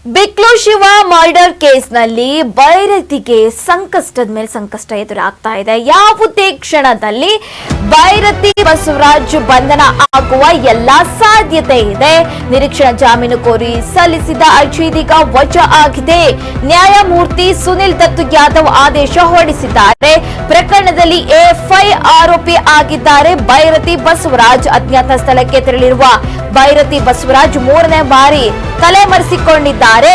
ಬಿಕ್ಲು Shiva murder ಕೇಸ್ನಲ್ಲಿ ಭೈರತಿಗೆ ಸಂಕಷ್ಟದ ಮೇಲೆ ಸಂಕಷ್ಟ ಎದುರಾಗ್ತಾ ಇದೆ. ಯಾವುದೇ ಕ್ಷಣದಲ್ಲಿ ಭೈರತಿ ಬಸವರಾಜ್ ಬಂಧನ ಆಗುವ ಎಲ್ಲಾ ಸಾಧ್ಯತೆ ಇದೆ. ನಿರೀಕ್ಷಣಾ ಜಾಮೀನು ಕೋರಿ ಸಲ್ಲಿಸಿದ ಅರ್ಜಿ ಇದೀಗ ವಜಾ ಆಗಿದೆ. ನ್ಯಾಯಮೂರ್ತಿ ಸುನಿಲ್ ದತ್ತು ಯಾದವ್ ಆದೇಶ ಹೊರಡಿಸಿದ್ದಾರೆ. ಪ್ರಕರಣದಲ್ಲಿ ಎಫ್ಐ ಆರೋಪಿ ಆಗಿದ್ದಾರೆ ಭೈರತಿ ಬಸವರಾಜ್. ಅಜ್ಞಾತ ಸ್ಥಳಕ್ಕೆ ತೆರಳಿರುವ ಭೈರತಿ ಬಸವರಾಜ್ ಮೂರನೇ ಬಾರಿ ತಲೆಮರೆಸಿಕೊಂಡಿದ್ದಾರೆ.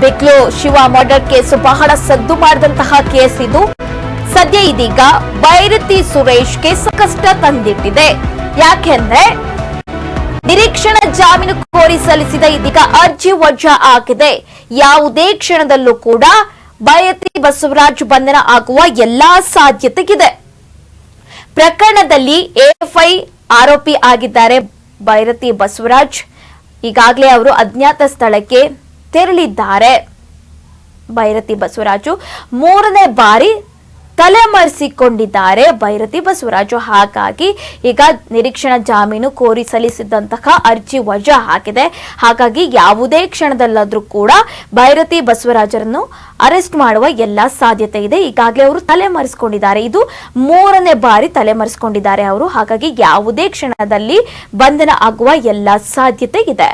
ಬಿಕ್ಲು ಶಿವ ಮರ್ಡರ್ ಕೇಸ್ ಬಹಳ ಸದ್ದು ಮಾಡಿದಂತಹ ಕೇಸ್ ಇದು. ಸದ್ಯ ಇದೀಗ ಭೈರತಿ ಸುರೇಶ್ಗೆ ಸಂಕಷ್ಟ ತಂದಿಟ್ಟಿದೆ. ಯಾಕೆಂದ್ರೆ ನಿರೀಕ್ಷಣಾ ಜಾಮೀನು ಕೋರಿ ಸಲ್ಲಿಸಿದ ಇದೀಗ ಅರ್ಜಿ ವಜಾ ಆಗಿದೆ. ಯಾವುದೇ ಕ್ಷಣದಲ್ಲೂ ಕೂಡ ಭೈರತಿ ಬಸವರಾಜ್ ಬಂಧನ ಆಗುವ ಎಲ್ಲಾ ಸಾಧ್ಯತೆ ಇದೆ. ಪ್ರಕರಣದಲ್ಲಿ ಎಫ್ಐ ಆರೋಪಿ ಆಗಿದ್ದಾರೆ ಭೈರತಿ ಬಸವರಾಜ್. ಈಗಾಗಲೇ ಅವರು ಅಜ್ಞಾತ ಸ್ಥಳಕ್ಕೆ ತೆರಳಿದ್ದಾರೆ. ಭೈರತಿ ಬಸವರಾಜು ಮೂರನೇ ಬಾರಿ ತಲೆಮರೆಸಿಕೊಂಡಿದ್ದಾರೆ ಭೈರತಿ ಬಸವರಾಜು. ಹಾಗಾಗಿ ಈಗ ನಿರೀಕ್ಷಣಾ ಜಾಮೀನು ಕೋರಿ ಸಲ್ಲಿಸಿದಂತಹ ಅರ್ಜಿ ವಜಾ ಆಗಿದೆ. ಹಾಗಾಗಿ ಯಾವುದೇ ಕ್ಷಣದಲ್ಲಾದ್ರೂ ಕೂಡ ಭೈರತಿ ಬಸವರಾಜರನ್ನು ಅರೆಸ್ಟ್ ಮಾಡುವ ಎಲ್ಲಾ ಸಾಧ್ಯತೆ ಇದೆ. ಈಗಾಗಲೇ ಅವರು ತಲೆಮರೆಸಿಕೊಂಡಿದ್ದಾರೆ. ಇದು ಮೂರನೇ ಬಾರಿ ತಲೆಮರೆಸಿಕೊಂಡಿದ್ದಾರೆ ಅವರು. ಹಾಗಾಗಿ ಯಾವುದೇ ಕ್ಷಣದಲ್ಲಿ ಬಂಧನ ಆಗುವ ಎಲ್ಲಾ ಸಾಧ್ಯತೆ ಇದೆ.